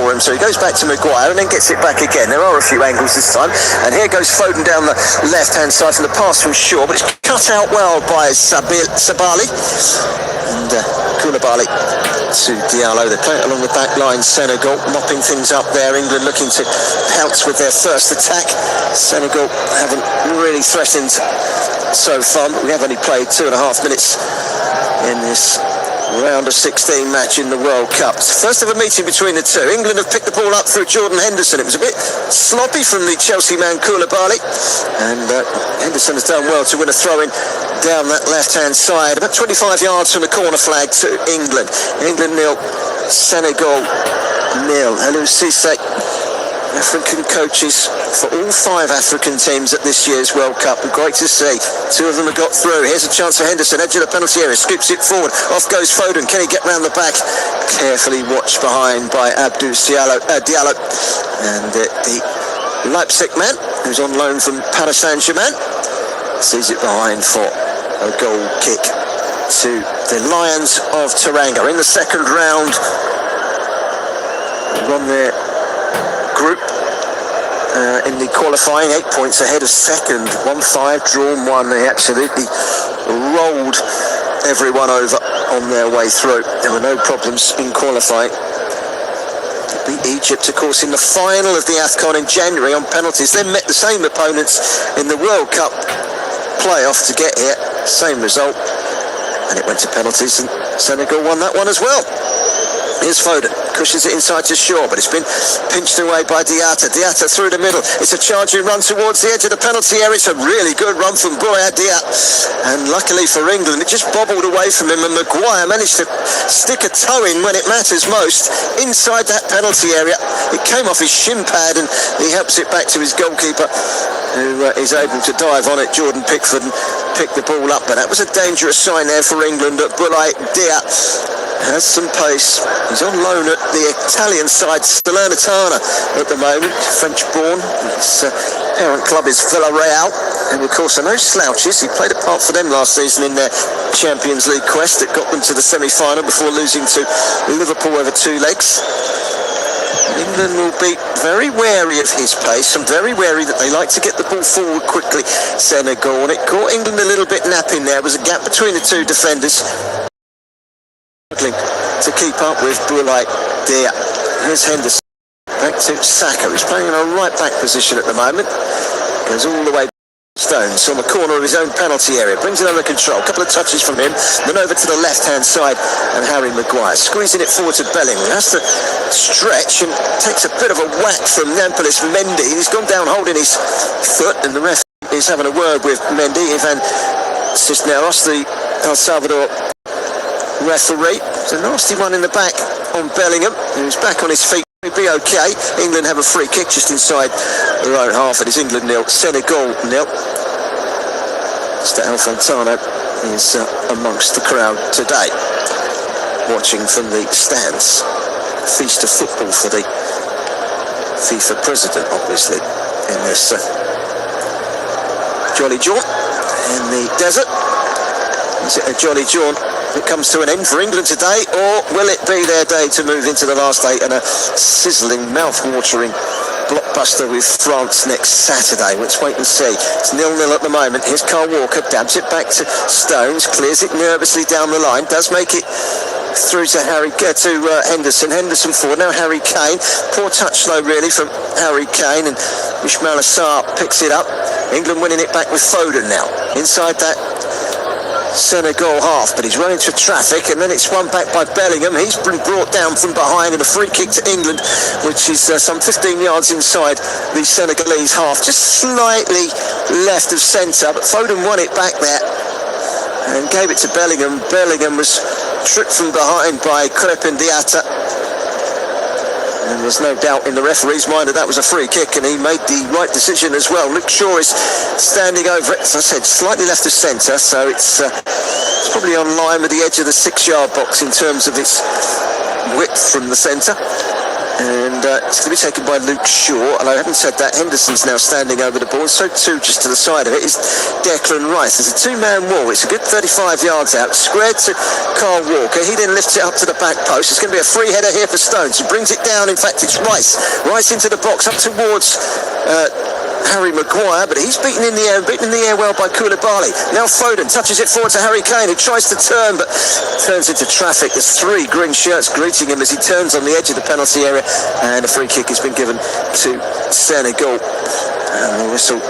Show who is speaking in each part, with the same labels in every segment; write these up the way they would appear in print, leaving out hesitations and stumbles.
Speaker 1: for him, so he goes back to Maguire and then gets it back again. There are a few angles this time, and here goes Foden down the left-hand side from the pass from Shaw, but it's cut out well by Sabali, and Koulibaly to Diallo. They play it along the back line. Senegal mopping things up there. England looking to pounce with their first attack. Senegal haven't really threatened so far. We have only played 2.5 minutes in this round of 16 match in the World Cup. First ever meeting between the two. England have picked the ball up through Jordan Henderson. It was a bit sloppy from the Chelsea man Koulibaly, and Henderson has done well to win a throw-in down that left-hand side, about 25 yards from the corner flag to England. England 0, Senegal 0. Aliou Cisse, African coaches for all 5 African teams at this year's World Cup. Great to see. 2 of them have got through. Here's a chance for Henderson, edge of the penalty area, scoops it forward. Off goes Foden. Can he get round the back? Carefully watched behind by Abdou Diallo. And the Leipzig man, who's on loan from Paris Saint-Germain, sees it behind for a goal kick to the Lions of Teranga. In the second round, on their group in the qualifying, 8 points ahead of second, 1-5, drawn 1. They absolutely rolled everyone over on their way through. There were no problems in qualifying. Beat Egypt, of course, in the final of the AFCON in January on penalties, then met the same opponents in the World Cup playoff to get here. Same result, and it went to penalties, and Senegal won that one as well. Here's Foden, cushions it inside to Shaw, but it's been pinched away by Diatta. Diatta through the middle. It's a charging run towards the edge of the penalty area. It's a really good run from Boya Diatta, and luckily for England, it just bobbled away from him, and Maguire managed to stick a toe in when it matters most inside that penalty area. It came off his shin pad, and he helps it back to his goalkeeper, who is able to dive on it, Jordan Pickford, and pick the ball up. But that was a dangerous sign there for England. Boya Diatta has some pace. He's on loan at the Italian side, Salernitana at the moment, French-born. His parent club is Villarreal, and of course are no slouches. He played a part for them last season in their Champions League quest that got them to the semi-final before losing to Liverpool over 2 legs. England will be very wary of his pace and very wary that they like to get the ball forward quickly. Senegal, and it caught England a little bit napping there. There was a gap between the 2 defenders, to keep up with Boya Diatta. Here's Henderson, back to Saka, who's playing in a right back position at the moment. Goes all the way Stones on the corner of his own penalty area, brings it under control. A couple of touches from him, then over to the left-hand side, and Harry Maguire squeezing it forward to Bellingham. He has to stretch and takes a bit of a whack from Nampalys Mendy. He's gone down holding his foot, and the ref is having a word with Mendy. Ivan Cisneros, the El Salvador referee. It's a nasty one in the back on Bellingham, who's back on his feet. He'll be okay. England have a free kick just inside their own half. It is England 0, Senegal 0. Mr. Javier Foundation is amongst the crowd today, watching from the stands. Feast of football for the FIFA president, obviously, in this jolly jaunt in the desert. Is it a jolly jaunt that comes to an end for England today, or will it be their day to move into the last 8 and a sizzling, mouth-watering blockbuster with France next Saturday? Let's wait and see. It's 0-0 at the moment. Here's Kyle Walker, dabs it back to Stones, clears it nervously down the line, does make it through to Henderson. Henderson forward, now Harry Kane. Poor touch though really from Harry Kane, and Ismail Assar picks it up. England winning it back with Foden now. Inside that Senegal half, but he's run into traffic, and then it's won back by Bellingham. He's been brought down from behind, and a free kick to England, which is some 15 yards inside the Senegalese half, just slightly left of centre, but Foden won it back there and gave it to Bellingham. Bellingham was tripped from behind by Crépin Diatta, and there's no doubt in the referee's mind that that was a free kick, and he made the right decision as well. Luke Shaw is standing over it, as I said, slightly left of centre, so it's probably on line with the edge of the 6-yard box in terms of its width from the centre. And it's going to be taken by Luke Shaw. And I haven't said that, Henderson's now standing over the ball. So too, just to the side of it, is Declan Rice. There's a two-man wall. It's a good 35 yards out. Squared to Carl Walker. He then lifts it up to the back post. It's going to be a free header here for Stones. He brings it down. In fact, it's Rice. Rice into the box, up towards Harry Maguire, but he's beaten in the air well by Koulibaly. Now Foden touches it forward to Harry Kane, who tries to turn, but turns into traffic. There's three green shirts greeting him as he turns on the edge of the penalty area, and a free kick has been given to Senegal. And the whistle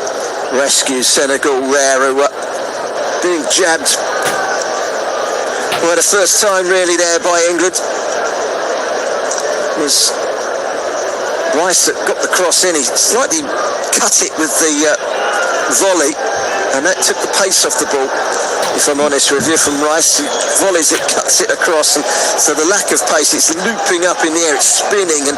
Speaker 1: rescues Senegal there, who are being jabbed. Well, the first time really there by England was Rice that got the cross in. He slightly cut it with the volley, and that took the pace off the ball, if I'm honest with you, from Rice. He volleys it, cuts it across, and so the lack of pace, it's looping up in the air, it's spinning, and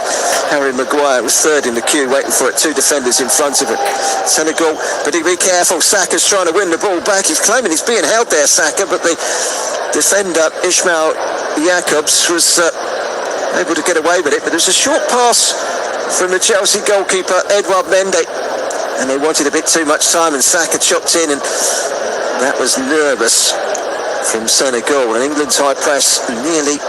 Speaker 1: Harry Maguire was third in the queue, waiting for it, two defenders in front of it. Senegal, but be careful, Saka's trying to win the ball back. He's claiming he's being held there, Saka, but the defender, Ismail Jacobs, was able to get away with it, but there's a short pass from the Chelsea goalkeeper, Edouard Mendy, and they wanted a bit too much time, and Saka chopped in, and that was nervous from Senegal. And England's high press nearly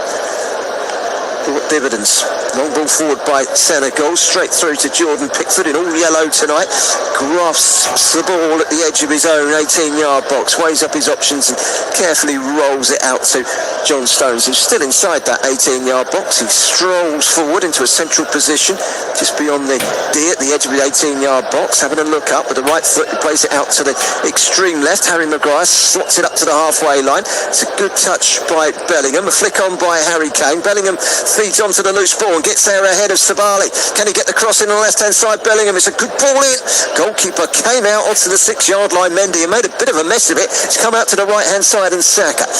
Speaker 1: brought dividends. Long ball forward by Senegal, straight through to Jordan Pickford in all yellow tonight. Grasps the ball at the edge of his own 18-yard box, weighs up his options and carefully rolls it out to John Stones, who's still inside that 18-yard box. He strolls forward into a central position just beyond the D at the edge of the 18-yard box, having a look up with the right foot. He plays it out to the extreme left. Harry Maguire slots it up to the halfway line. It's a good touch by Bellingham, a flick on by Harry Kane. Bellingham feeds onto the loose ball and gets there ahead of Sabali. Can he get the cross in on the left-hand side? Bellingham, it's a good ball in. Goalkeeper came out onto the 6-yard line, Mendy, and made a bit of a mess of it. It's come out to the right-hand side, and Saka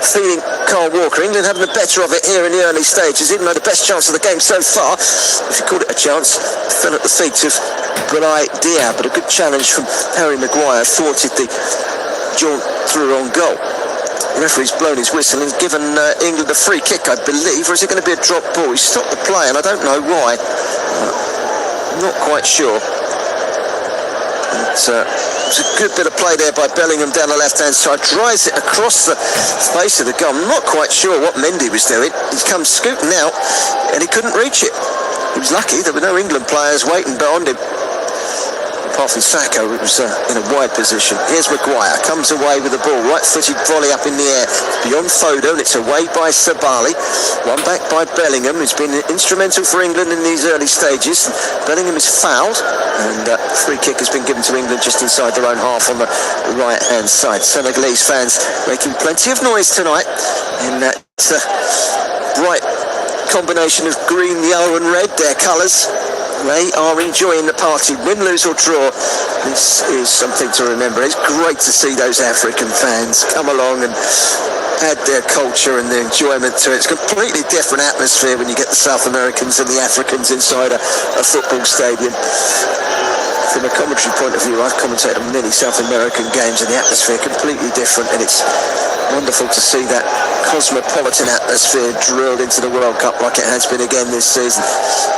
Speaker 1: feeding Carl Walker. England having the better of it here in the early stages, even though the best chance of the game so far, if you called it a chance, fell at the feet of Brunei Dia, but a good challenge from Harry Maguire thwarted the jaunt through on goal. The referee's blown his whistle and given England a free kick, I believe, or is it going to be a drop ball? He stopped the play, and I don't know why. I'm not quite sure. It was a good bit of play there by Bellingham down the left-hand side. Drives it across the face of the goal. I'm not quite sure what Mendy was doing. He's come scooting out, and he couldn't reach it. He was lucky there were no England players waiting behind him. Apart from Saka, it was in a wide position. Here's Maguire, comes away with the ball, right-footed volley up in the air. It's beyond Foden, it's away by Sabali. One back by Bellingham, who's been instrumental for England in these early stages. Bellingham is fouled, and free kick has been given to England just inside their own half on the right-hand side. Senegalese fans making plenty of noise tonight in that bright combination of green, yellow and red, their colours. They are enjoying the party, win, lose or draw. This is something to remember. It's great to see those African fans come along and add their culture and their enjoyment to it. It's a completely different atmosphere when you get the South Americans and the Africans inside a football stadium. From a commentary point of view, I've commentated on many South American games, and the atmosphere completely different, and it's wonderful to see that cosmopolitan atmosphere drilled into the World Cup like it has been again this season.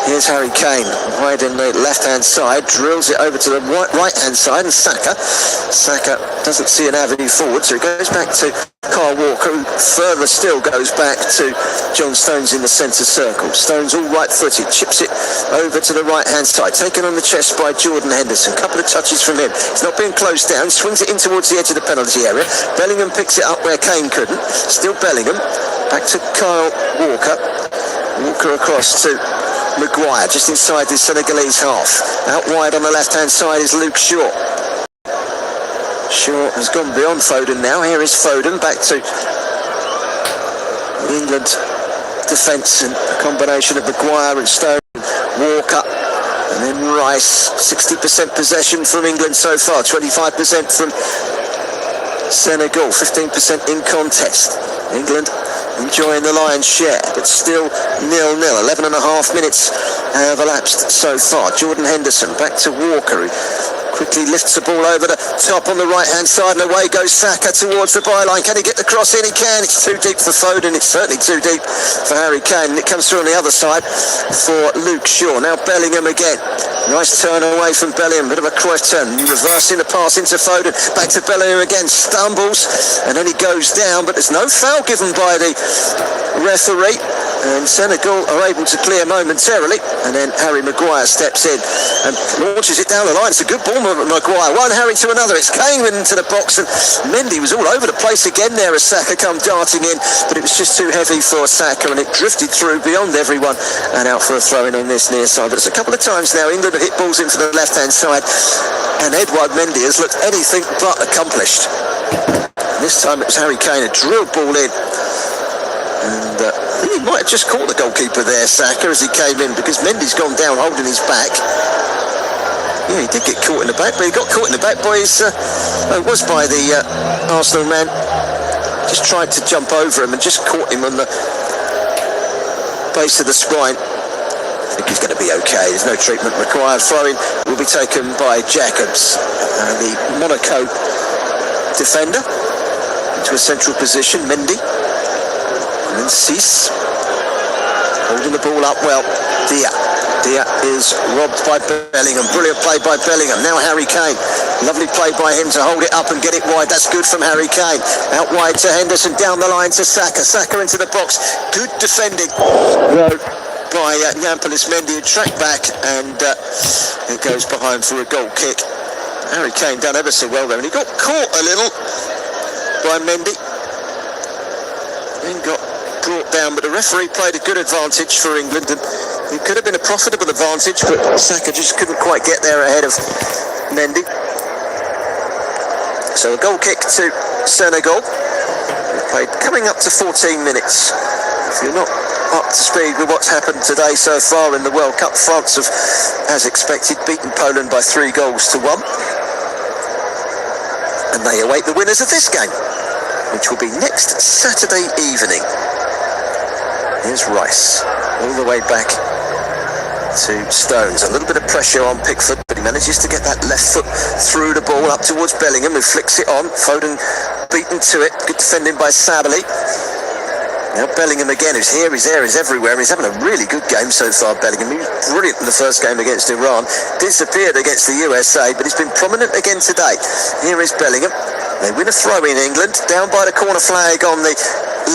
Speaker 1: Here's Harry Kane, wide in the left-hand side, drills it over to the right-hand side, and Saka doesn't see an avenue forward, so he goes back to Carl Walker, who further still goes back to John Stones in the centre circle. Stones all right-footed, chips it over to the right-hand side, taken on the chest by Jordan Henderson. Couple of touches from him. He's not being closed down, swings it in towards the edge of the penalty area. Bellingham picks it up where Kane couldn't. Still Bellingham, back to Kyle Walker. Walker across to Maguire, just inside the Senegalese half. Out wide on the left-hand side is Luke Shaw. Shaw has gone beyond Foden now. Here is Foden, back to England defence, and a combination of Maguire and Stone, Walker, and then Rice. 60% possession from England so far, 25% from Senegal, 15% in contest. England enjoying the lion's share, but still 0-0. 11.5 minutes have elapsed so far. Jordan Henderson back to Walker, who quickly lifts the ball over the top on the right-hand side, and away goes Saka towards the byline. Can he get the cross in? He can. It's too deep for Foden. It's certainly too deep for Harry Kane. And it comes through on the other side for Luke Shaw. Now Bellingham again. Nice turn away from Bellingham. Bit of a cross turn. Reversing the pass into Foden. Back to Bellingham again. Stumbles. And then he goes down. But there's no foul given by the referee. And Senegal are able to clear momentarily. And then Harry Maguire steps in and launches it down the line. It's a good ball, Maguire. One Harry to another. It's Kane into the box. And Mendy was all over the place again there as Saka come darting in. But it was just too heavy for Saka. And it drifted through beyond everyone and out for a throw-in on this near side. But it's a couple of times now England have hit balls into the left-hand side. And Edouard Mendy has looked anything but accomplished. This time it was Harry Kane, a drilled ball in. And I think he might have just caught the goalkeeper there, Saka, as he came in, because Mendy's gone down holding his back. Yeah, he did get caught in the back, but he got caught in the back by his... it was by the Arsenal man. Just tried to jump over him and just caught him on the base of the spine. I think he's going to be okay. There's no treatment required. Throw-in will be taken by Jacobs, the Monaco defender, into a central position. Mendy. And then Cease holding the ball up well. Dia is robbed by Bellingham. Brilliant play by Bellingham. Now Harry Kane. Lovely play by him to hold it up and get it wide. That's good from Harry Kane. Out wide to Henderson. Down the line to Saka. Saka into the box. Good defending by Nampalys Mendy, who tracked back, and it goes behind for a goal kick. Harry Kane done ever so well there, and he got caught a little by Mendy. Then got brought down, but the referee played a good advantage for England, and it could have been a profitable advantage, but Saka just couldn't quite get there ahead of Mendy. So a goal kick to Senegal. We've played coming up to 14 minutes. If you're not up to speed with what's happened today so far in the World Cup, France have, as expected, beaten Poland by 3 goals to 1. And they await the winners of this game, which will be next Saturday evening. Here's Rice, all the way back to Stones. A little bit of pressure on Pickford, but he manages to get that left foot through the ball up towards Bellingham, who flicks it on. Foden beaten to it. Good defending by Sabali. Now Bellingham again, who's here, he's there, he's everywhere. He's having a really good game so far, Bellingham. He was brilliant in the first game against Iran. Disappeared against the USA, but he's been prominent again today. Here is Bellingham. They win a throw in England, down by the corner flag on the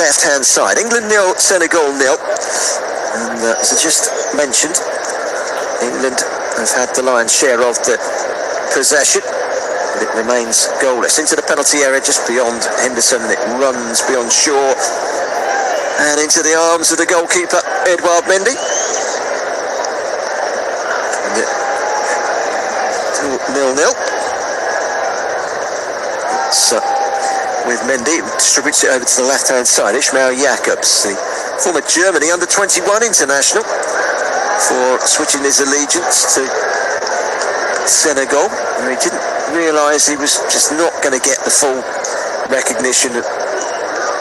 Speaker 1: left-hand side. England 0, Senegal 0. And as I just mentioned, England have had the lion's share of the possession, but it remains goalless. Into the penalty area just beyond Henderson, and it runs beyond Shaw and into the arms of the goalkeeper, Edouard Mendy. And it 0-0. So with Mendy, distributes it over to the left-hand side. Ishmael Jacobs, the former Germany under-21 international, for switching his allegiance to Senegal. And he didn't realise he was just not going to get the full recognition at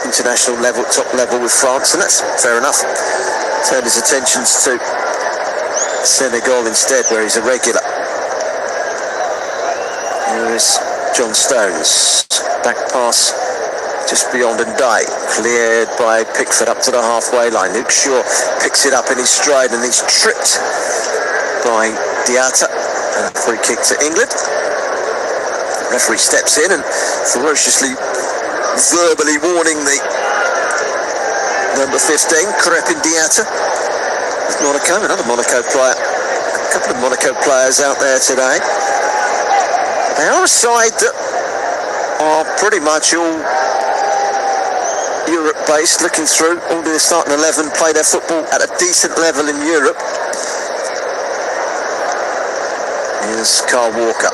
Speaker 1: international level, top level with France, and that's fair enough. Turned his attentions to Senegal instead, where he's a regular. Here is John Stones. Back pass just beyond Ndiaye, cleared by Pickford up to the halfway line. Luke Shaw picks it up in his stride, and he's tripped by Diatta, and a free kick to England. The referee steps in and ferociously, verbally warning the number 15, Crepin Diatta, Monaco, another Monaco player. A couple of Monaco players out there today. They are a side that are pretty much all Europe-based, looking through. All their starting 11 play their football at a decent level in Europe. Here's Carl Walker,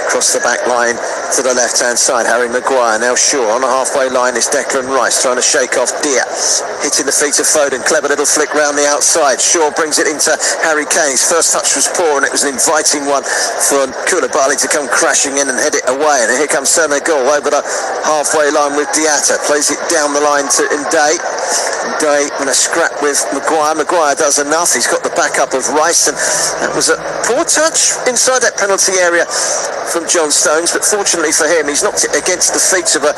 Speaker 1: across the back line to the left-hand side. Harry Maguire, now Shaw on the halfway line is Declan Rice, trying to shake off Diaz, hitting the feet of Foden. Clever little flick round the outside. Shaw brings it into Harry Kane. His first touch was poor, and it was an inviting one for Koulibaly to come crashing in and head it away. And here comes Senegal over the halfway line with Diatta, plays it down the line to Ndiaye. Ndiaye in a scrap with Maguire. Maguire does enough. He's got the backup of Rice, and that was a poor touch inside that penalty area from John Stones, but fortunately for him, he's knocked it against the feet of a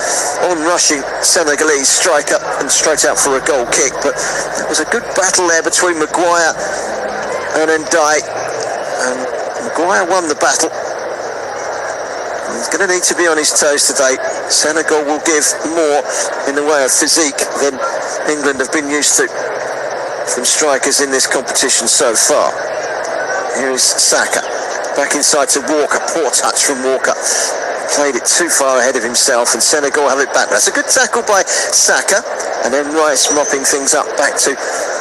Speaker 1: on-rushing Senegalese striker and straight out for a goal kick. But it was a good battle there between Maguire and Ndiaye, and Maguire won the battle. He's going to need to be on his toes today. Senegal will give more in the way of physique than England have been used to from strikers in this competition so far. Here is Saka, back inside to Walker. Poor touch from Walker. Played it too far ahead of himself, and Senegal have it back. That's a good tackle by Saka, and then Rice mopping things up back to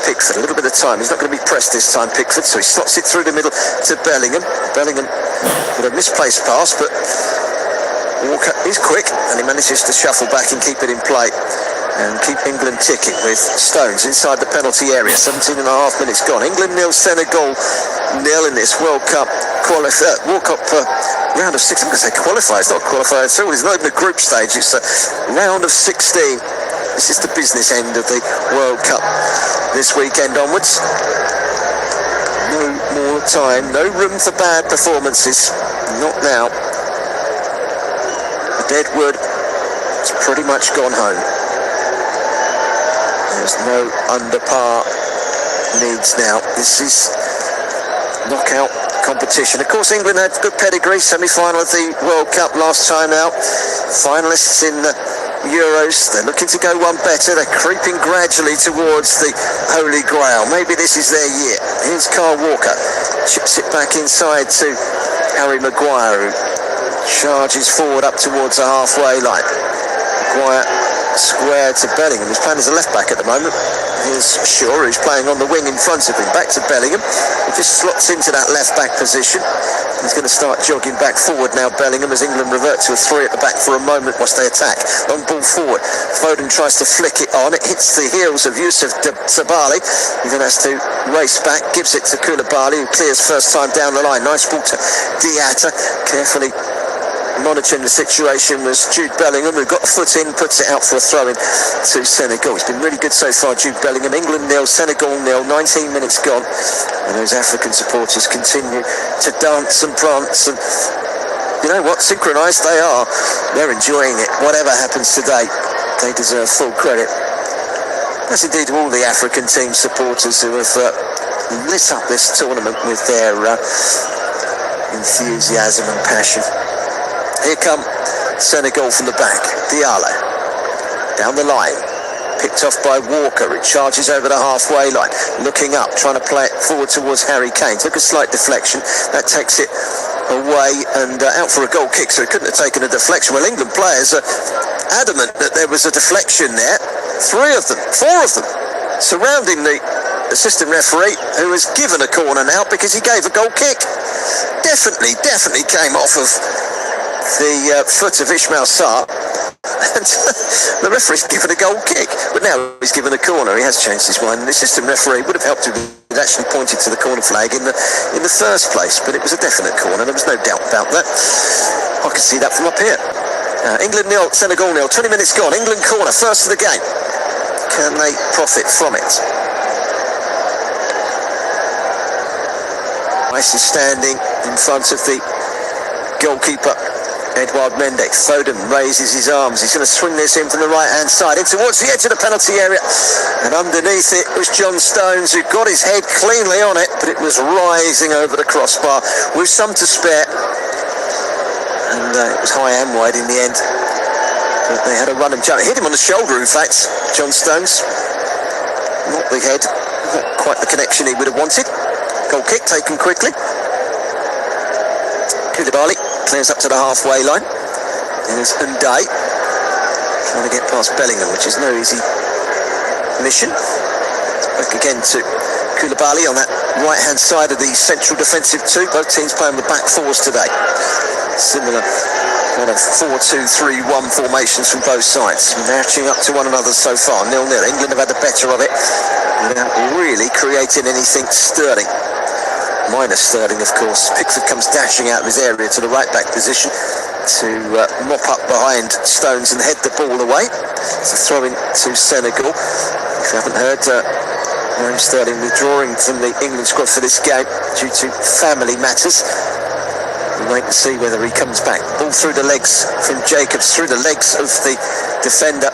Speaker 1: Pickford. A little bit of time. He's not going to be pressed this time, Pickford, so he slots it through the middle to Bellingham. Bellingham with a misplaced pass, but Walker is quick, and he manages to shuffle back and keep it in play and keep England ticking with Stones inside the penalty area. 17 and a half minutes gone. England 0, Senegal 0 in this World Cup round of 6. I'm going to say qualify. It's not qualified at all. It's not even a group stage. It's a round of 16. This is the business end of the World Cup this weekend onwards. No more time. No room for bad performances. Not now. Deadwood has pretty much gone home. There's no under par needs now. This is knockout competition. Of course, England had good pedigree, semi-final of the World Cup last time out. Finalists in the Euros. They're looking to go one better. They're creeping gradually towards the Holy Grail. Maybe this is their year. Here's Kyle Walker. Chips it back inside to Harry Maguire, who charges forward up towards the halfway line. Maguire square to Bellingham, who's playing as a left back at the moment. Here's Shaw, who's playing on the wing in front of him. Back to Bellingham. He just slots into that left back position. He's going to start jogging back forward now, Bellingham, as England revert to a 3 at the back for a moment whilst they attack. Long ball forward. Foden tries to flick it on. It hits the heels of Yusuf Sabali. He then has to race back, gives it to Koulibaly, who clears first time down the line. Nice ball to Diatta. Carefully monitoring the situation was Jude Bellingham, who got a foot in, puts it out for a throw-in to Senegal. He's been really good so far, Jude Bellingham. England 0, Senegal 0, 19 minutes gone, and those African supporters continue to dance and prance, and you know what, synchronised they are. They're enjoying it. Whatever happens today, they deserve full credit. That's indeed all the African team supporters who have lit up this tournament with their enthusiasm and passion. Here come Senegal from the back. Diallo down the line, picked off by Walker, who charges over the halfway line, looking up, trying to play it forward towards Harry Kane. Took a slight deflection, that takes it away and out for a goal kick, so he couldn't have taken a deflection. Well, England players are adamant that there was a deflection there. 4 of them surrounding the assistant referee, who was given a corner now because he gave a goal kick. Definitely came off of the foot of Ismail Sarr, and the referee's given a goal kick, but now he's given a corner. He has changed his mind, and the assistant referee would have helped him. He'd actually pointed to the corner flag in the first place, but it was a definite corner. There was no doubt about that. I can see that from up here. England 0, Senegal 0. 20 minutes gone. England corner, first of the game. Can they profit from it? Rice is standing in front of the goalkeeper, Edouard Mendy. Foden raises his arms. He's going to swing this in from the right-hand side in towards the edge of the penalty area. And underneath it was John Stones, who got his head cleanly on it, but it was rising over the crossbar with some to spare. And it was high and wide in the end. But they had a run and jump. Hit him on the shoulder, in fact, John Stones. Not the head. Not quite the connection he would have wanted. Goal kick taken quickly. Koulibaly clears up to the halfway line. There's Ndiaye trying to get past Bellingham, which is no easy mission. Back again to Koulibaly on that right-hand side of the central defensive two. Both teams playing with back fours today. Similar kind of 4-2-3-1 formations from both sides. Matching up to one another so far. 0-0. England have had the better of it without really creating anything sterling. Minus Sterling, of course. Pickford comes dashing out of his area to the right-back position to mop up behind Stones and head the ball away. It's a throw-in to Senegal. If you haven't heard, Raheem Sterling withdrawing from the England squad for this game due to family matters. He wait and see whether he comes back. Ball through the legs from Jacobs, through the legs of the defender,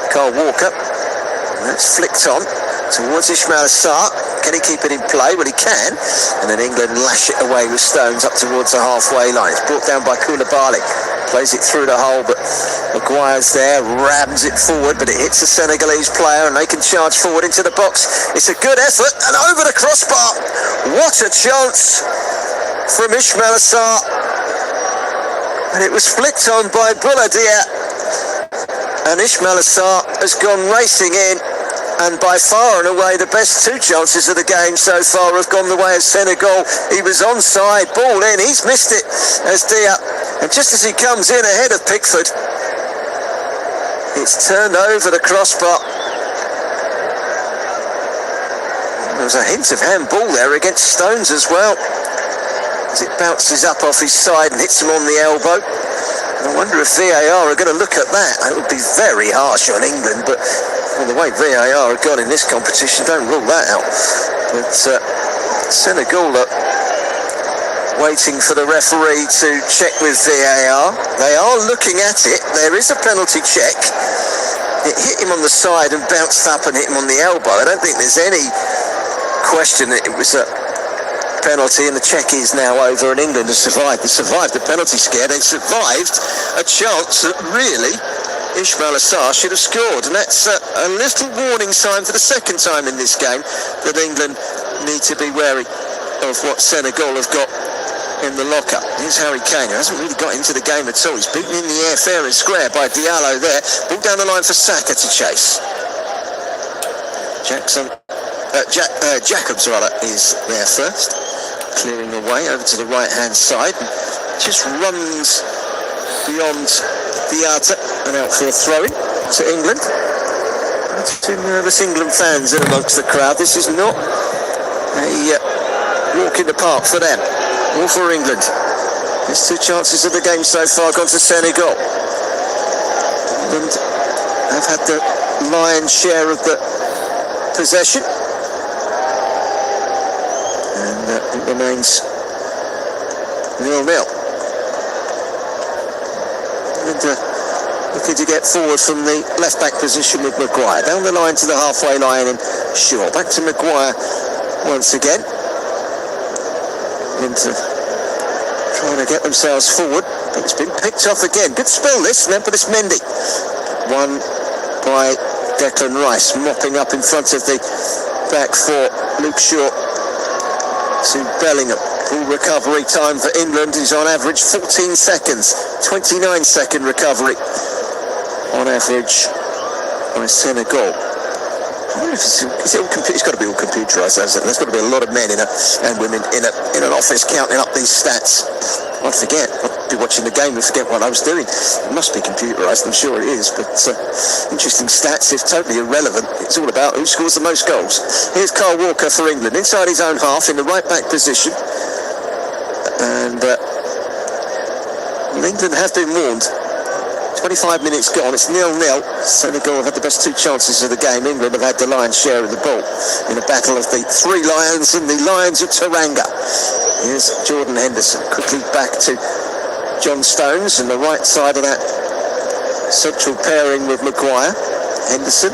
Speaker 1: Carl Walker. And that's flicked on towards Ismail Assar. Can he keep it in play? Well, he can. And then England lash it away with Stones up towards the halfway line. It's brought down by Koulibaly. Plays it through the hole, but Maguire's there, rams it forward, but it hits a Senegalese player and they can charge forward into the box. It's a good effort and over the crossbar. What a chance from Ismail Assar. And it was flicked on by Bouladia. And Ismail Assar has gone racing in. And by far and away, the best two chances of the game so far have gone the way of Senegal. He was onside, ball in, he's missed it as Dia. And just as he comes in ahead of Pickford, it's turned over the crossbar. There was a hint of handball there against Stones as well, as it bounces up off his side and hits him on the elbow. And I wonder if VAR are going to look at that. It would be very harsh on England, but well, the way VAR have gone in this competition, don't rule that out. But Senegal are waiting for the referee to check with VAR. They are looking at it. There is a penalty check. It hit him on the side and bounced up and hit him on the elbow. I don't think there's any question that it was a penalty, and the check is now over, and England has survived. They survived the penalty scare. They survived a chance that really Ismail Assar should have scored, and that's a little warning sign for the second time in this game that England need to be wary of what Senegal have got in the locker. Here's Harry Kane, who hasn't really got into the game at all. He's beaten in the air fair and square by Diallo there. Ball down the line for Saka to chase. Jacobs is there first, clearing away over to the right hand side, just runs beyond Diata and out for a throw-in to England. Two nervous England fans in amongst the crowd. This is not a walk in the park for them or for England. There's two chances of the game so far gone to Senegal. England have had the lion's share of the possession, and it remains 0-0. And looking to get forward from the left-back position with Maguire. Down the line to the halfway line, and Shaw. Back to Maguire once again. Into trying to get themselves forward, but it's been picked off again. Good spell this, remember this Mendy. One by Declan Rice, mopping up in front of the back four. Luke Shaw to Bellingham. Full recovery time for England is on average 14 seconds. 29-second recovery on average by Senegal. I wonder if it's got to be all computerised, hasn't it? There's got to be a lot of men and women in an office counting up these stats. I'd forget. I'd be watching the game and forget what I was doing. It must be computerised, I'm sure it is, but interesting stats. It's totally irrelevant. It's all about who scores the most goals. Here's Carl Walker for England, inside his own half in the right-back position. And England have been warned. 25 minutes gone, it's 0-0. Senegal have had the best two chances of the game. England have had the lion's share of the ball in a battle of the three lions and the lions of Teranga. Here's Jordan Henderson, quickly back to John Stones and the right side of that central pairing with Maguire. Henderson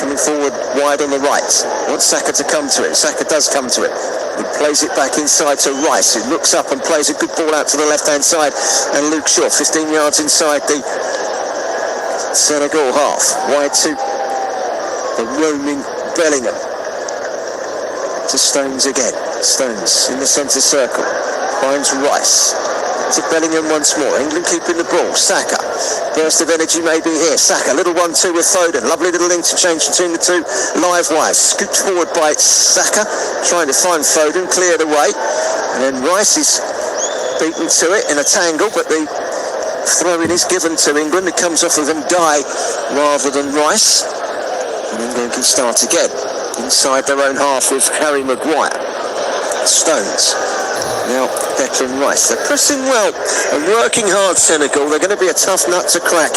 Speaker 1: coming forward wide on the right. Wants Saka to come to it. Saka does come to it. He plays it back inside to Rice, who looks up and plays a good ball out to the left-hand side. And Luke Shaw, 15 yards inside the Senegal half. Wide to the roaming Bellingham. To Stones again. Stones in the centre circle. Finds Rice. To Bellingham once more. England keeping the ball. Saka. Burst of energy maybe here. Saka, little 1-2 with Foden. Lovely little interchange between the two live wires. Scooped forward by Saka, trying to find Foden, cleared away. And then Rice is beaten to it in a tangle, but the throw-in is given to England. It comes off of Ndiaye rather than Rice. And England can start again. Inside their own half with Harry Maguire. Stones. Now Declan Rice. They're pressing well and working hard, Senegal. They're going to be a tough nut to crack.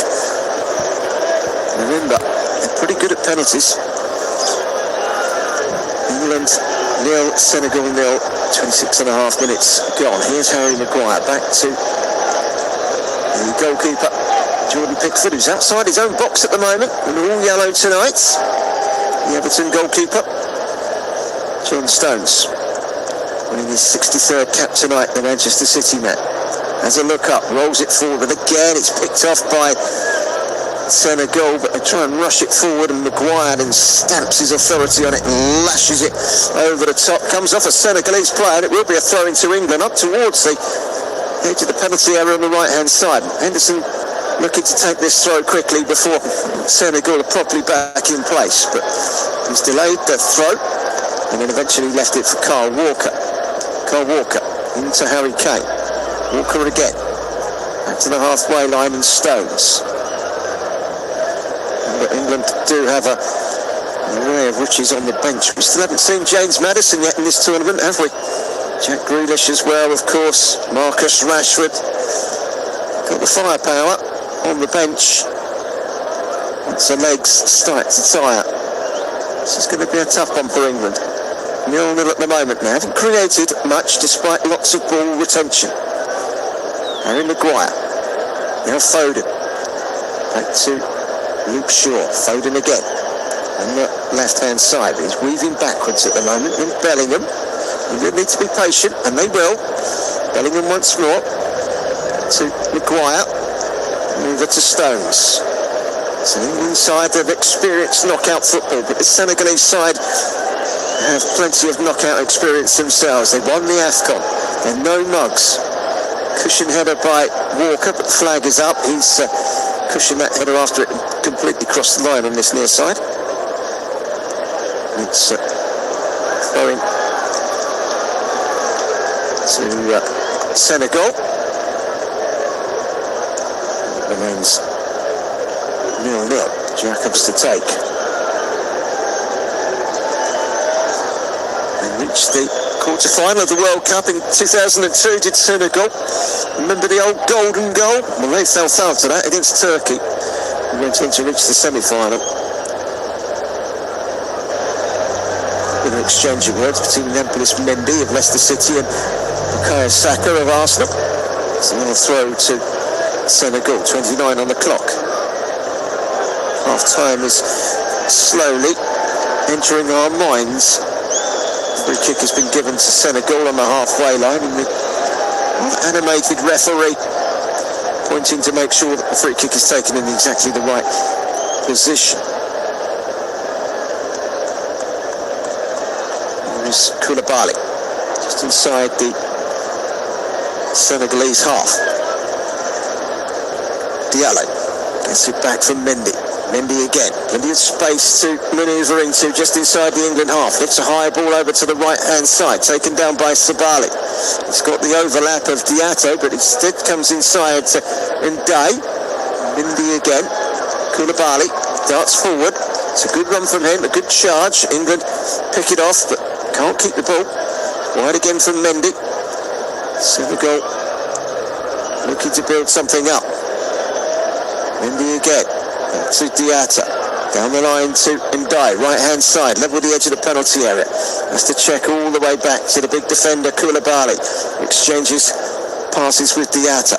Speaker 1: Remember, they're pretty good at penalties. England nil, Senegal nil, 26 and a half minutes gone. Here's Harry Maguire back to the goalkeeper, Jordan Pickford, who's outside his own box at the moment, and all yellow tonight. The Everton goalkeeper, John Stones, winning his 63rd cap tonight, the Manchester City man. Has a look up, rolls it forward, and again it's picked off by Senegal, but they try and rush it forward, and Maguire then stamps his authority on it and lashes it over the top. Comes off a Senegalese player, and it will be a throw into England up towards the edge of the penalty area on the right hand side. Henderson looking to take this throw quickly before Senegal are properly back in place, but he's delayed the throw and then eventually left it for Kyle Walker. Kyle Walker into Harry Kane. Walker again back to the halfway line, and Stones. But England do have a array of riches on the bench. We still haven't seen James Maddison yet in this tournament, have we? Jack Grealish as well, of course. Marcus Rashford. Got the firepower on the bench. Once the legs start to tire. This is going to be a tough one for England. 0-0 at the moment now. Haven't created much despite lots of ball retention. Harry Maguire. Now Foden. Back to Luke Shaw. Foden again on the left hand side. He's weaving backwards at the moment. And Bellingham. They need to be patient, and they will. Bellingham once more to Maguire. Over to Stones. It's an England side of experienced knockout football, but the Senegalese side have plenty of knockout experience themselves. They won the AFCON. They're no mugs. Cushion header by Walker, but the flag is up. He's cushioned that header after it completely crossed the line on this near side. It's throwing to Senegal. It remains 0-0. Jacobs to take. They reached the quarter-final of the World Cup in 2002, did Senegal. Remember the old golden goal? Well, they fell foul to that against Turkey. We went on to reach the semi-final. With an exchange of words between Nampalys Mendy of Leicester City and Bukayo Saka of Arsenal. It's another throw to Senegal, 29 on the clock. Half-time is slowly entering our minds. Free kick has been given to Senegal on the halfway line, and the animated referee pointing to make sure that the free kick is taken in exactly the right position. There is Koulibaly just inside the Senegalese half. Diallo gets it back from Mendy. Mendy again. Plenty of space to manoeuvre into just inside the England half. Lifts a high ball over to the right-hand side. Taken down by Sabali. It's got the overlap of Diato, but instead comes inside to Ndiaye. Mendy again. Koulibaly darts forward. It's a good run from him. A good charge. England pick it off, but can't keep the ball. Wide again from Mendy. Senegal looking to build something up. Mendy again. To Diatta, down the line to Ndiaye, right hand side, level the edge of the penalty area. Has to check all the way back to the big defender Koulibaly. Exchanges passes with Diatta.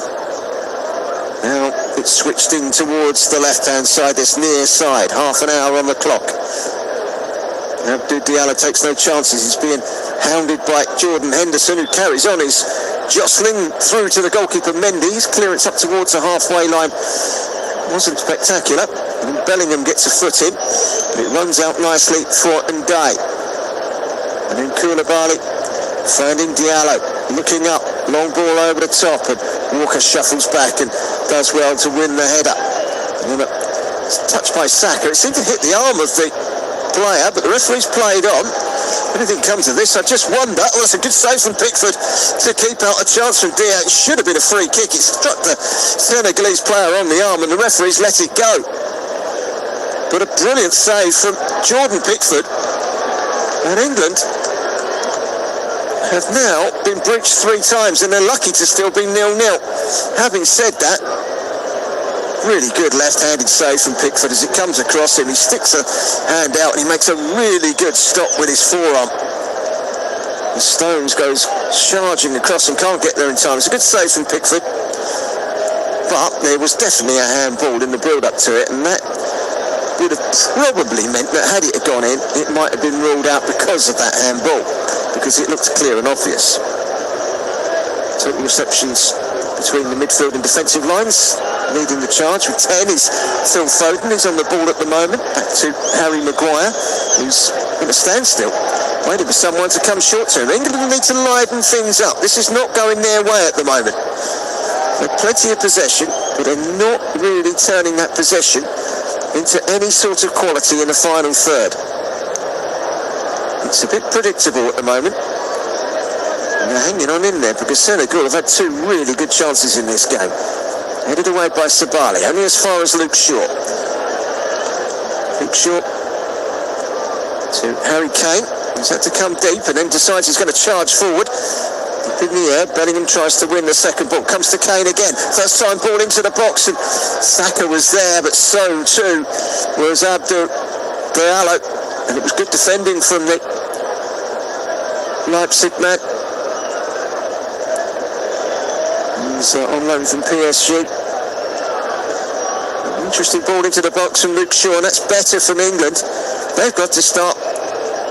Speaker 1: Now it's switched in towards the left hand side, this near side. Half an hour on the clock. Abdou Diallo takes no chances. He's being hounded by Jordan Henderson, who carries on his jostling through to the goalkeeper Mendy. His clearance up towards the halfway line wasn't spectacular, and Bellingham gets a foot in, but it runs out nicely for Ndiaye. And then Koulibaly finding Diallo, looking up, long ball over the top, and Walker shuffles back and does well to win the header. And then it's touched by Saka. It seemed to hit the arm of the player, but the referee's played on. If anything comes of this, I just wonder. Oh, that's a good save from Pickford to keep out a chance from Diaz. It should have been a free kick. It struck the Senegalese player on the arm, and the referee's let it go. But a brilliant save from Jordan Pickford. And England have now been breached 3 times, and they're lucky to still be 0-0. Having said that, really good left-handed save from Pickford as it comes across him. He sticks a hand out and he makes a really good stop with his forearm. And Stones goes charging across and can't get there in time. It's a good save from Pickford. But there was definitely a handball in the build-up to it, and that would have probably meant that had it gone in, it might have been ruled out because of that handball, because it looked clear and obvious. Total receptions between the midfield and defensive lines. Leading the charge with 10 is Phil Foden, who's on the ball at the moment. Back to Harry Maguire, who's in a standstill, waiting for someone to come short to him. England need to liven things up. This is not going their way at the moment. They've plenty of possession, but they're not really turning that possession into any sort of quality in the final third. It's a bit predictable at the moment. And they're hanging on in there because Senegal have had two really good chances in this game. Headed away by Sabali, only as far as Luke Shaw. Luke Shaw to Harry Kane. He's had to come deep and then decides he's going to charge forward. Up in the air, Bellingham tries to win the second ball. Comes to Kane again. First time ball into the box, and Saka was there, but so too was Abdul Diallo. And it was good defending from the Leipzig man. He's on loan from PSG. Interesting ball into the box from Luke Shaw, and that's better from England. They've got to start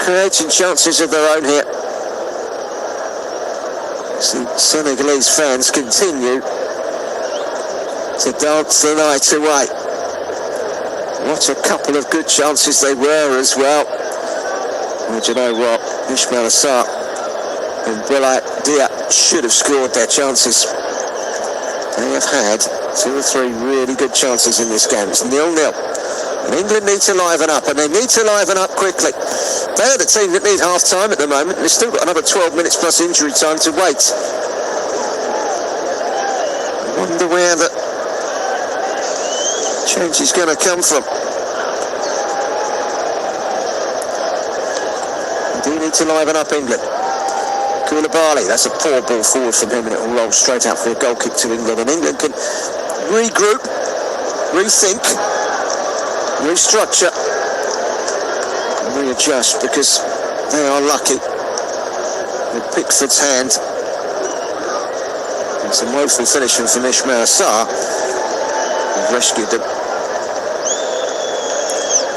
Speaker 1: creating chances of their own here. The Senegalese fans continue to dance the night away. What a couple of good chances they were as well. Well, do you know what? Ismail Assar and Boulaye Dia should have scored their chances. They have had 2 or 3 really good chances in this game. It's 0-0. And England need to liven up, and they need to liven up quickly. They're the team that need half-time at the moment. They've still got another 12 minutes plus injury time to wait. I wonder where the change is going to come from. They do need to liven up England. Koulibaly, that's a poor ball forward from him, and it will roll straight out for a goal kick to England. And England can regroup, rethink, restructure, and readjust, because they are lucky with Pickford's hand. And some woeful finishing from Ismail Assar, who rescued them.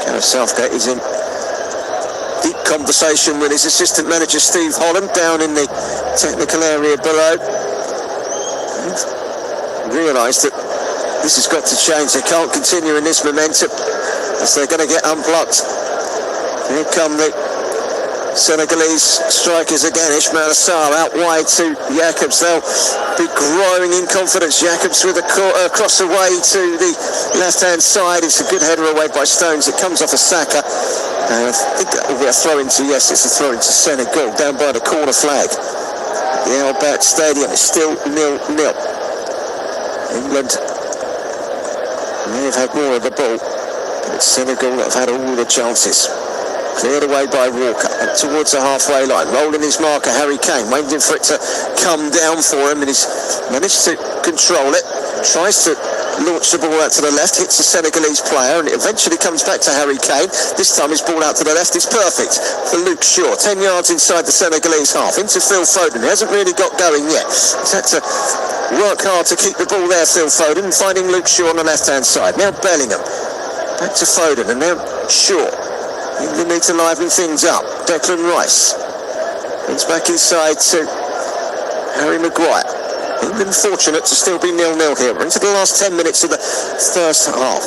Speaker 1: Gareth Southgate is in deep conversation with his assistant manager Steve Holland down in the technical area below. Realised that this has got to change. They can't continue in this momentum as they're going to get unblocked. Here come the Senegalese strikers again. Ismail Assar out wide to Jacobs. They'll be growing in confidence. Jacobs with a cross away to the left-hand side. It's a good header away by Stones. It comes off a Saka. I think that will be a throw into, yes, it's a throw into Senegal down by the corner flag. The Al Bayt Stadium is still 0-0. England may have had more of the ball, but it's Senegal that have had all the chances. Cleared away by Walker, up towards the halfway line, rolling his marker, Harry Kane, waiting for it to come down for him, and he's managed to control it, tries to launch the ball out to the left, hits the Senegalese player, and it eventually comes back to Harry Kane. This time his ball out to the left is perfect for Luke Shaw, 10 yards inside the Senegalese half, into Phil Foden. He hasn't really got going yet. He's had to work hard to keep the ball there, Phil Foden, finding Luke Shaw on the left-hand side. Now Bellingham, back to Foden, and now Shaw. England need to liven things up. Declan Rice comes back inside to Harry Maguire. England fortunate to still be 0-0 here. We're into the last 10 minutes of the first half.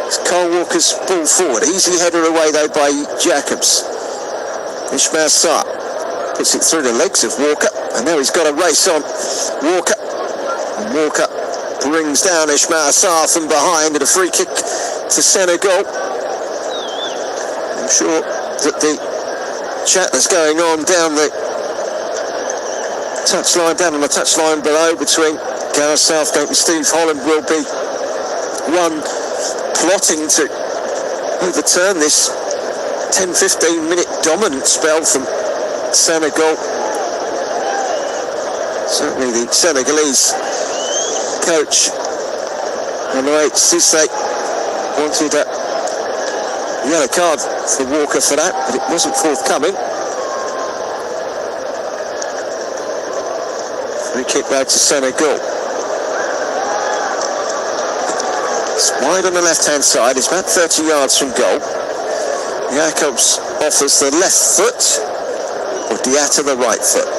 Speaker 1: It's Kyle Walker's ball forward. Easy header away though by Jacobs. Ismail Sarr puts it through the legs of Walker, and now he's got a race on Walker. And Walker brings down Ismail Sarr from behind, and a free kick to Senegal. I'm sure that the chat that's going on down the touchline, down on the touchline below between Gareth Southgate and Steve Holland will be one plotting to overturn this 10-15 minute dominant spell from Senegal. Certainly the Senegalese coach Henry Cissé wanted a yellow card for Walker for that, but it wasn't forthcoming. Free kick back to Senegal. It's wide on the left-hand side. It's about 30 yards from goal. Jacobs offers the left foot, or Diatta the right foot.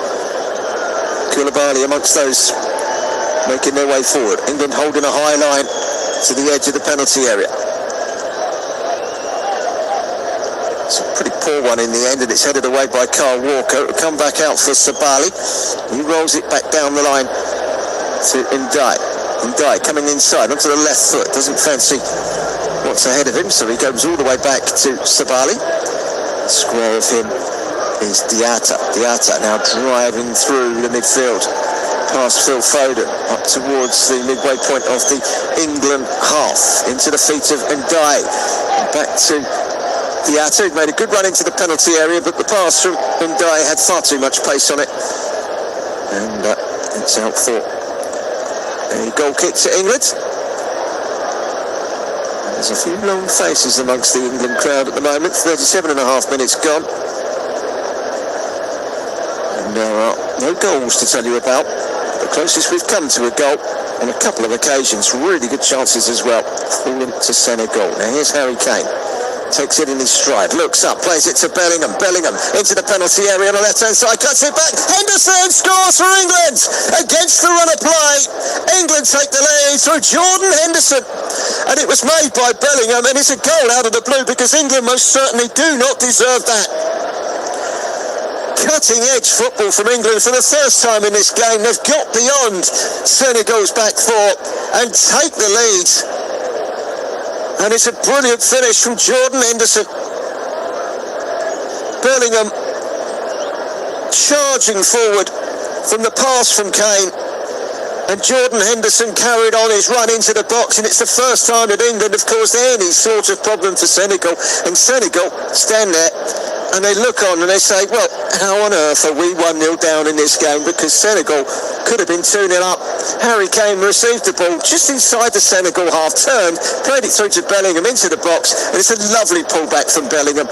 Speaker 1: Koulibaly amongst those making their way forward. England holding a high line to the edge of the penalty area. It's a pretty poor one in the end, and it's headed away by Carl Walker. It'll come back out for Sabali. He rolls it back down the line to Ndai. Ndai coming inside onto the left foot. Doesn't fancy what's ahead of him, so he goes all the way back to Sabali. Square of him is Diatta. Diatta now driving through the midfield past Phil Foden up towards the midway point of the England half, into the feet of Ndai. Back to Diatta, who made a good run into the penalty area, but the pass from Ndai had far too much pace on it, and it's out for a goal kick to England. There's a few long faces amongst the England crowd at the moment. 37 and a half minutes gone, and there are no goals to tell you about. The closest we've come to a goal on a couple of occasions, really good chances as well, fallen to Senegal. Now here's Harry Kane. Takes it in his stride, looks up, plays it to Bellingham. Bellingham into the penalty area on the left-hand side, cuts it back. Henderson scores for England against the run of play. England take the lead through Jordan Henderson, and it was made by Bellingham, and it's a goal out of the blue because England most certainly do not deserve that. Cutting-edge football from England for the first time in this game. They've got beyond Senegal's back four and take the lead. And it's a brilliant finish from Jordan Henderson. Bellingham charging forward from the pass from Kane. And Jordan Henderson carried on his run into the box. And it's the first time that England have caused any sort of problem for Senegal. And Senegal stand there and they look on and they say, well, how on earth are we 1-0 down in this game? Because Senegal could have been 2-0 up. Harry Kane received the ball just inside the Senegal half, turned, played it through to Bellingham into the box, and it's a lovely pullback from Bellingham.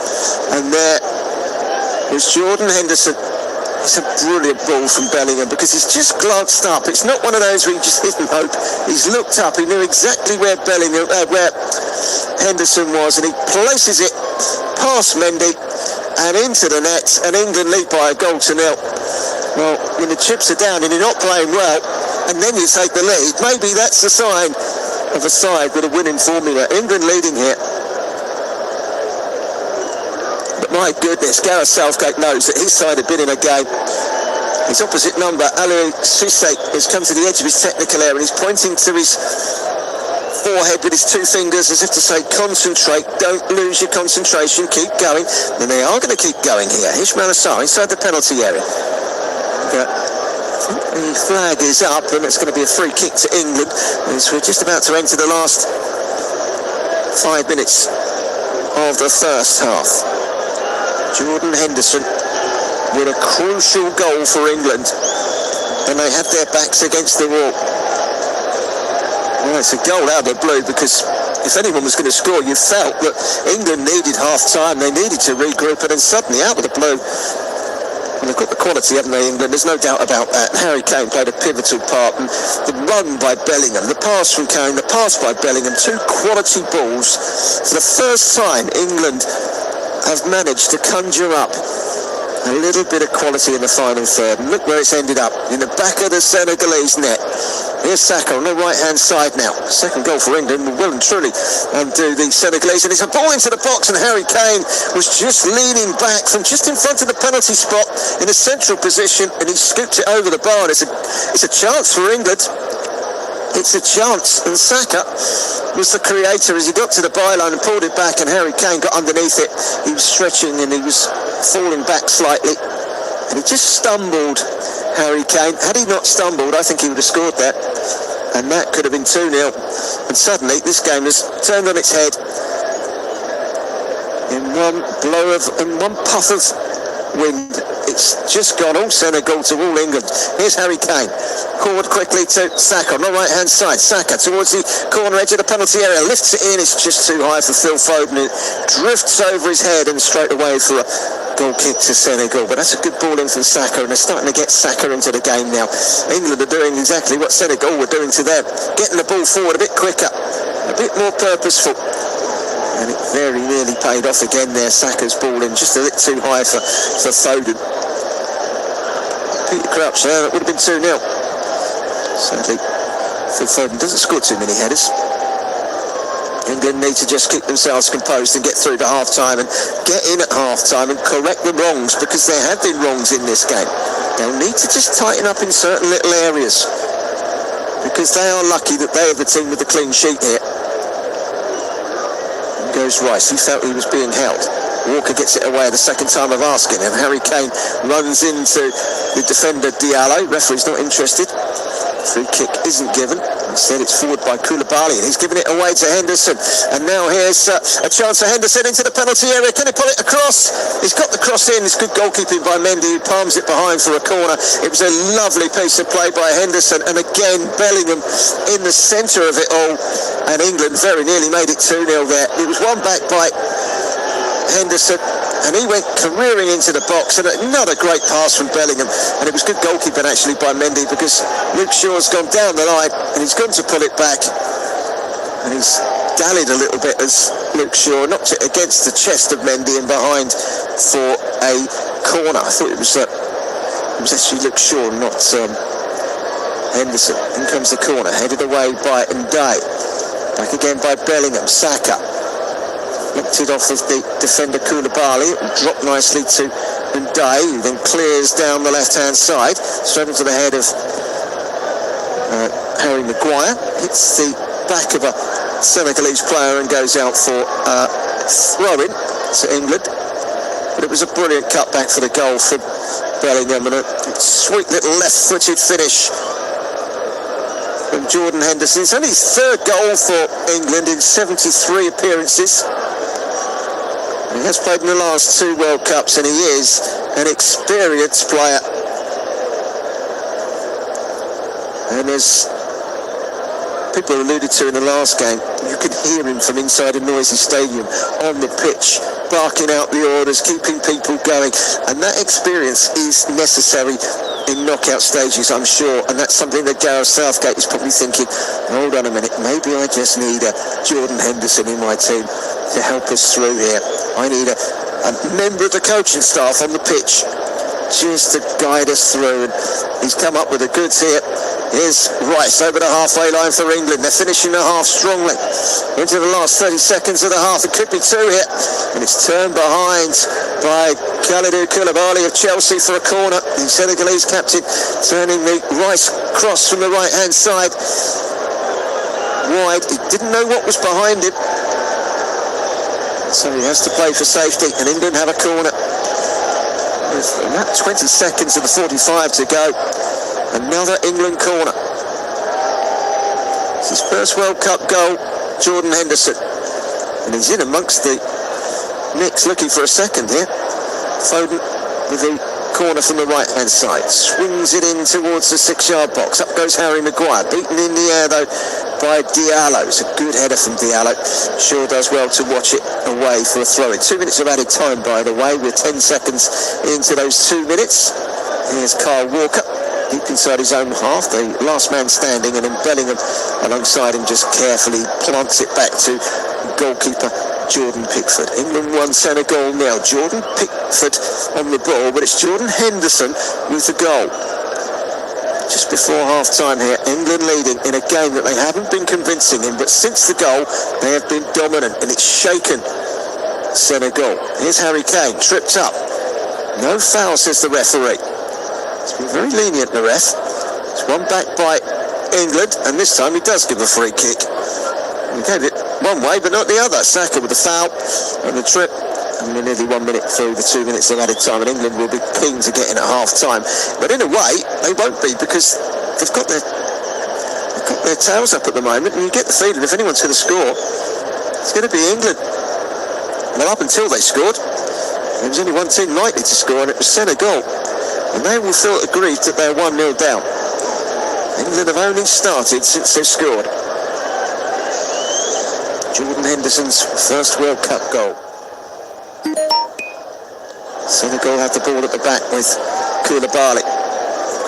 Speaker 1: And there was Jordan Henderson. It's a brilliant ball from Bellingham because he's just glanced up. It's not one of those where he just didn't hope. He's looked up. He knew exactly where where Henderson was, and he places it past Mendy and into the net, and England lead by a goal to nil. Well, when the chips are down and you're not playing well, and then you take the lead, maybe that's the sign of a side with a winning formula. England leading here. But my goodness, Gareth Southgate knows that his side have been in a game. His opposite number, Aliou Cissé, has come to the edge of his technical area and he's pointing to his forehead with his two fingers as if to say, concentrate, don't lose your concentration, keep going. And they are going to keep going here. Ismail Assar inside the penalty area. But the flag is up and it's going to be a free kick to England as we're just about to enter the last 5 minutes of the first half. Jordan Henderson with a crucial goal for England, and they have their backs against the wall. Well, it's a goal out of the blue because if anyone was going to score, you felt that England needed half-time, they needed to regroup, and then suddenly out of the blue, and they've got the quality, haven't they, England? There's no doubt about that. Harry Kane played a pivotal part, and the run by Bellingham, the pass from Kane, the pass by Bellingham, two quality balls. For the first time, England have managed to conjure up a little bit of quality in the final third. And look where it's ended up, in the back of the Senegalese net. Here's Saka on the right-hand side now. Second goal for England will well and truly undo the Senegalese. And it's a ball into the box, and Harry Kane was just leaning back from just in front of the penalty spot in a central position, and he scooped it over the bar. And it's a chance for England. It's a chance, and Saka was the creator as he got to the byline and pulled it back, and Harry Kane got underneath it. He was stretching and he was falling back slightly, and he just stumbled, Harry Kane. Had he not stumbled, I think he would have scored that, and that could have been 2-0. And suddenly this game has turned on its head in one blow of and one puff of wind. It's just gone all Senegal to all England. Here's Harry Kane, forward quickly to Saka on the right-hand side. Saka towards the corner edge of the penalty area, lifts it in. It's just too high for Phil Foden. It drifts over his head and straight away for a goal kick to Senegal, but that's a good ball in from Saka, and they're starting to get Saka into the game now. England are doing exactly what Senegal were doing to them, getting the ball forward a bit quicker, a bit more purposeful, and it very nearly paid off again there. Saka's ball in just a bit too high for Foden. Peter Crouch there, that would have been 2-0. Sadly, Phil Foden doesn't score too many headers. England need to just keep themselves composed and get through to half-time and get in at half-time and correct the wrongs, because there have been wrongs in this game. They'll need to just tighten up in certain little areas, because they are lucky that they are the team with the clean sheet here. In goes Rice. He felt he was being held. Walker gets it away the second time of asking, and Harry Kane runs into the defender Diallo. Referee's not interested. Free kick isn't given. Instead, it's forward by Koulibaly, and he's giving it away to Henderson. And now here's a chance for Henderson into the penalty area. Can he pull it across? He's got the cross in. It's good goalkeeping by Mendy, who palms it behind for a corner. It was a lovely piece of play by Henderson, and again Bellingham in the centre of it all. And England very nearly made it 2-0 there. It was one back by Henderson, and he went careering into the box, and another great pass from Bellingham, and it was good goalkeeping actually by Mendy, because Luke Shaw's gone down the line and he's gone to pull it back, and he's dallied a little bit as Luke Shaw knocked it against the chest of Mendy and behind for a corner. I thought it was actually Luke Shaw, not Henderson. In comes the corner, headed away by Ndiaye, back again by Bellingham. Saka looked it off of the defender Koulibaly. It dropped nicely to Ndiaye, who then clears down the left-hand side, straight into the head of Harry Maguire. Hits the back of a Senegalese player and goes out for throw-in to England. But it was a brilliant cutback for the goal from Bellingham, and a sweet little left-footed finish from Jordan Henderson. It's only his third goal for England in 73 appearances. He has played in the last 2 World Cups, and he is an experienced player. And as people alluded to in the last game, you could hear him from inside a noisy stadium on the pitch, barking out the orders, keeping people going. And that experience is necessary in knockout stages, I'm sure, and that's something that Gareth Southgate is probably thinking, hold on a minute, maybe I just need a Jordan Henderson in my team to help us through here. I need a member of the coaching staff on the pitch just to guide us through, and he's come up with the goods here. Here's Rice over the halfway line for England. They're finishing the half strongly into the last 30 seconds of the half. It could be 2 here, and it's turned behind by Kalidou Koulibaly of Chelsea for a corner. The Senegalese captain turning the Rice cross from the right hand side wide. He didn't know what was behind him, so he has to play for safety, and England have a corner with about 20 seconds of the 45 to go. Another England corner. It's his first World Cup goal, Jordan Henderson, and he's in amongst the mix looking for a second here. Foden with the corner from the right hand side, swings it in towards the 6-yard box. Up goes Harry Maguire, beaten in the air though by Diallo. It's a good header from Diallo. Sure does well to watch it away for a throw-in. 2 minutes of added time, by the way. We're 10 seconds into those 2 minutes. Here's Kyle Walker deep inside his own half, the last man standing, and then Bellingham alongside him just carefully plants it back to goalkeeper Jordan Pickford. England 1, Senegal 0. Jordan Pickford on the ball, but it's Jordan Henderson with the goal. Just before half-time here, England leading in a game that they haven't been convincing in, but since the goal, they have been dominant, and it's shaken Senegal. Here's Harry Kane, tripped up. No foul, says the referee. It's been very lenient, the ref. It's one back by England, and this time he does give a free kick. He gave it one way, but not the other. Saka with the foul and the trip. And we're nearly 1 minute through the 2 minutes of added time, and England will be keen to get in at half-time. But in a way, they won't be, because they've got their tails up at the moment, and you get the feeling if anyone's going to score, it's going to be England. Well, up until they scored, there was only one team likely to score, and it was Senegal. And they will feel aggrieved that they're 1-0 down. England have only started since they've scored. Jordan Henderson's first World Cup goal. Senegal have the ball at the back with Koulibaly.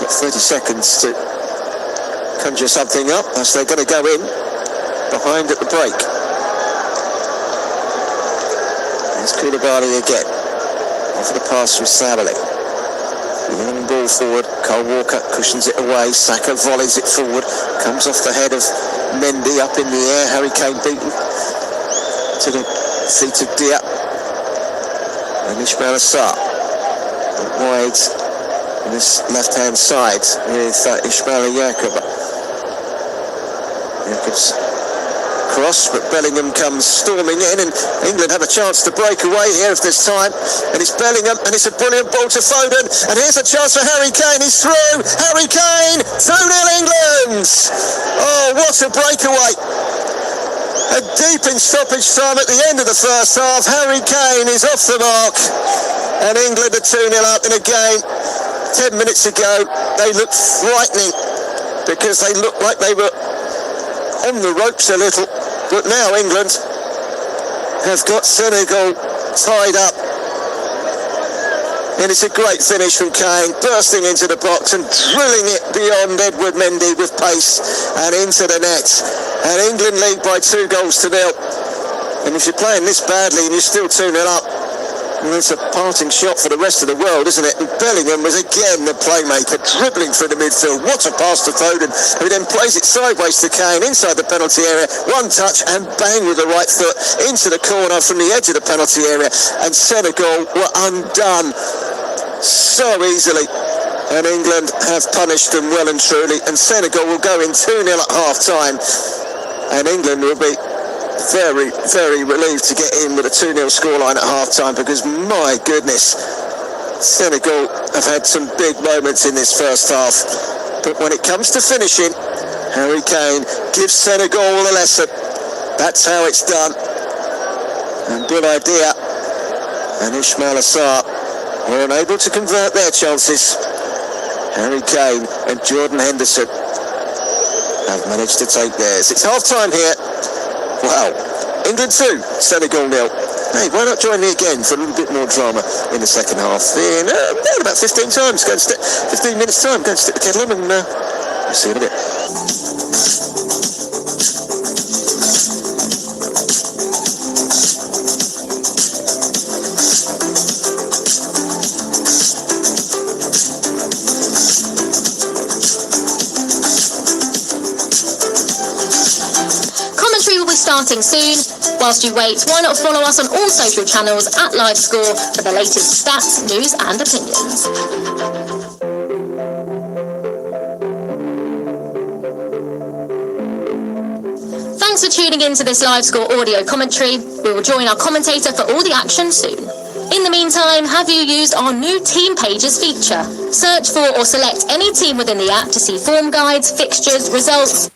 Speaker 1: Got 30 seconds to conjure something up as they're going to go in behind at the break. There's Koulibaly again. Off the pass from Sabali. Long ball forward. Cole Walker cushions it away. Saka volleys it forward. Comes off the head of Mendy up in the air. Harry Kane beaten to the feet of Dia. And Ismail Assar wide on this left-hand side with Ismail Yacoub. Jacob's cross, but Bellingham comes storming in, and England have a chance to break away here if there's time. And it's Bellingham, and it's a brilliant ball to Foden, and here's a chance for Harry Kane. He's through. Harry Kane, 2-0 England. Oh, what a breakaway! And deep in stoppage time at the end of the first half, Harry Kane is off the mark, and England are 2-0 up in a game. 10 minutes ago, they looked frightening because they looked like they were on the ropes a little, but now England have got Senegal tied up. And it's a great finish from Kane, bursting into the box and drilling it beyond Edward Mendy with pace and into the net. And England lead by 2 goals to 0. And if you're playing this badly and you're still 2-0 up, well, it's a parting shot for the rest of the world, isn't it? And Bellingham was again the playmaker, dribbling through the midfield. What a pass to Foden, who then plays it sideways to Kane inside the penalty area. One touch and bang with the right foot into the corner from the edge of the penalty area. And Senegal were undone so easily. And England have punished them well and truly. And Senegal will go in 2-0 at half-time. And England will be very, very relieved to get in with a 2-0 scoreline at half-time, because my goodness, Senegal have had some big moments in this first half. But when it comes to finishing, Harry Kane gives Senegal a lesson. That's how it's done. And Boulaye Dia and Ismail Assar were unable to convert their chances. Harry Kane and Jordan Henderson have managed to take theirs. It's half-time here. Wow, England 2, Senegal 0. Hey, why not join me again for a little bit more drama in the second half? In about 15 times, 15 minutes time, go and stick the kettle on, and we'll see you in a bit.
Speaker 2: Starting soon. Whilst you wait, why not follow us on all social channels at Livescore for the latest stats, news and opinions. Thanks for tuning in to this Livescore audio commentary. We will join our commentator for all the action soon. In the meantime, have you used our new Team Pages feature? Search for or select any team within the app to see form guides, fixtures, results.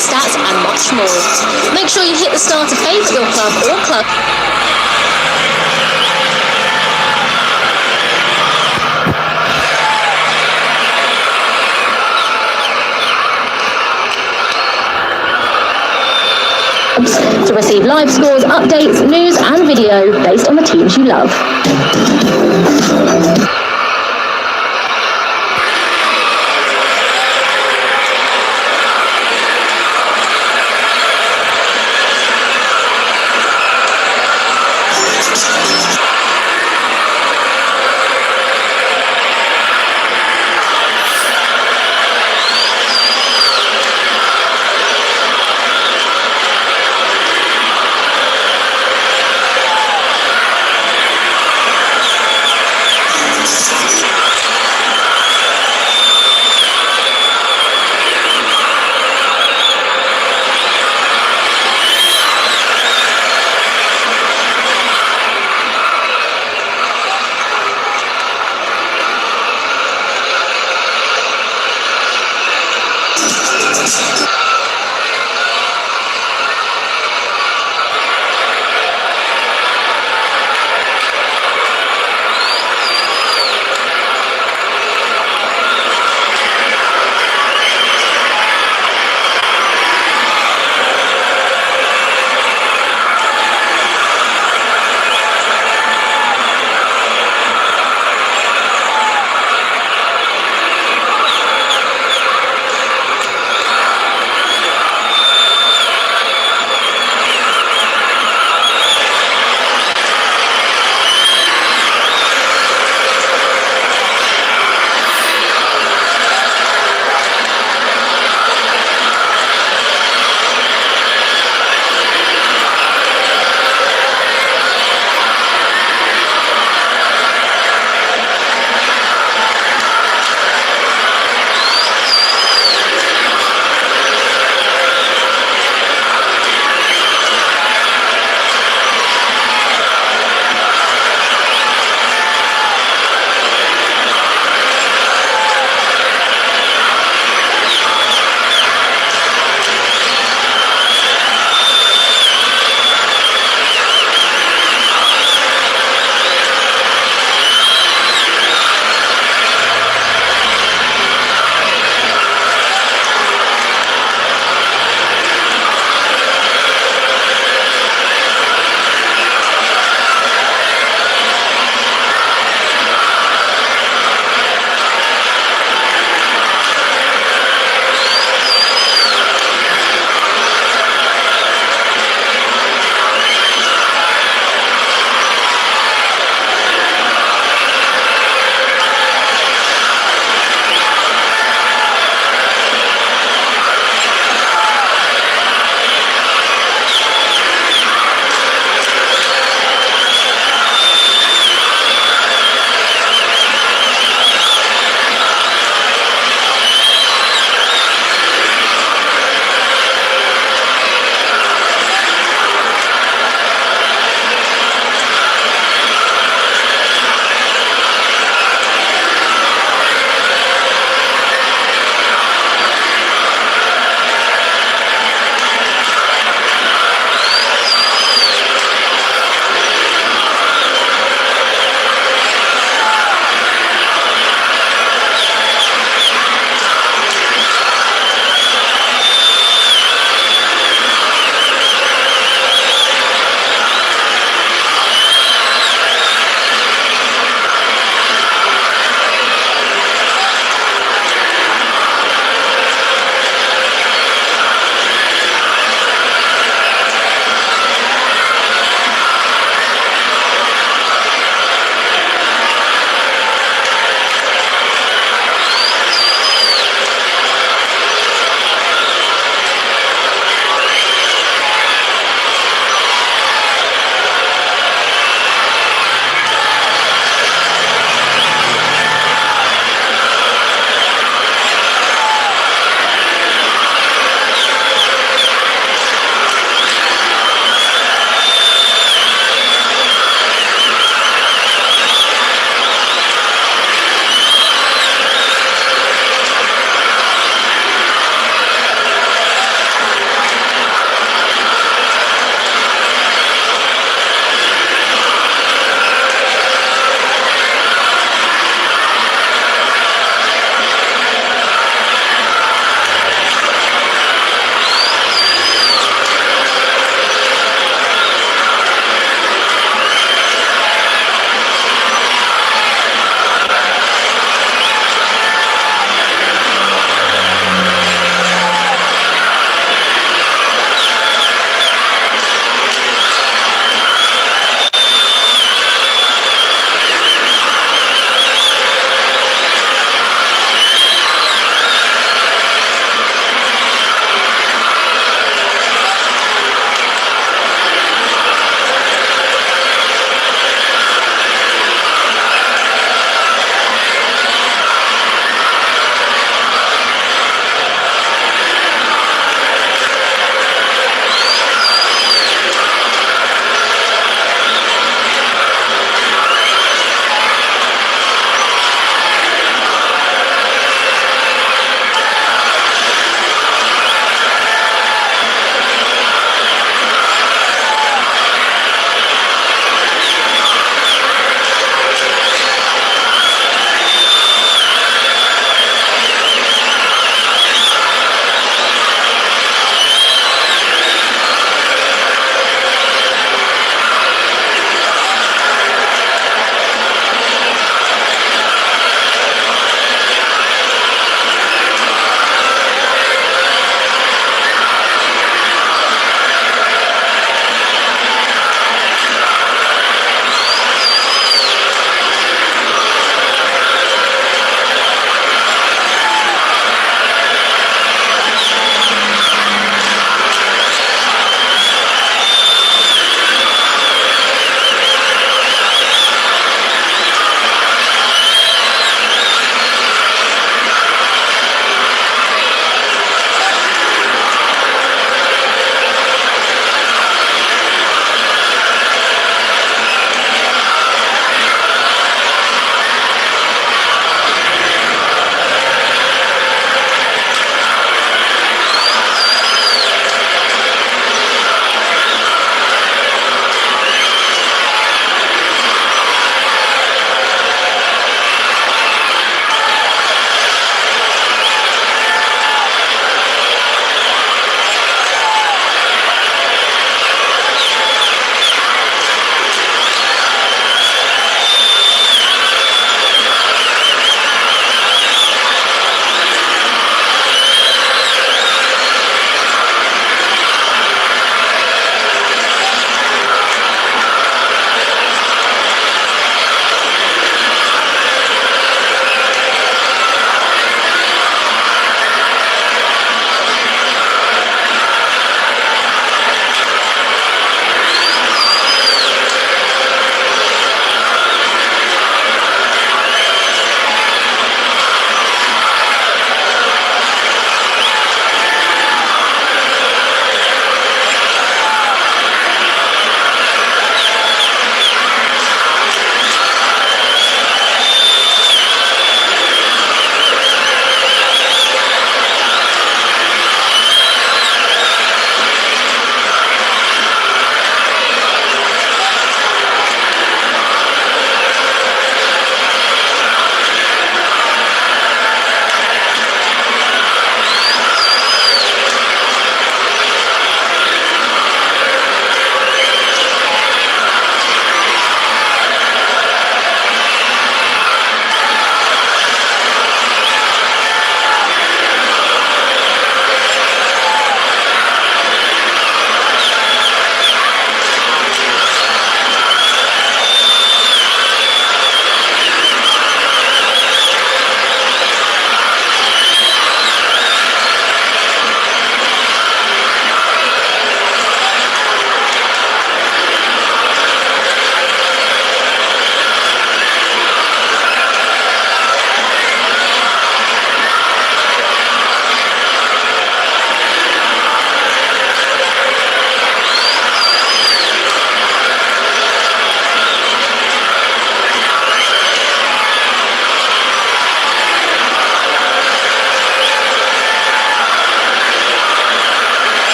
Speaker 2: player stats and much more. Make sure you hit the star to favourite your club or club. To receive live scores, updates, news and video based on the teams you love.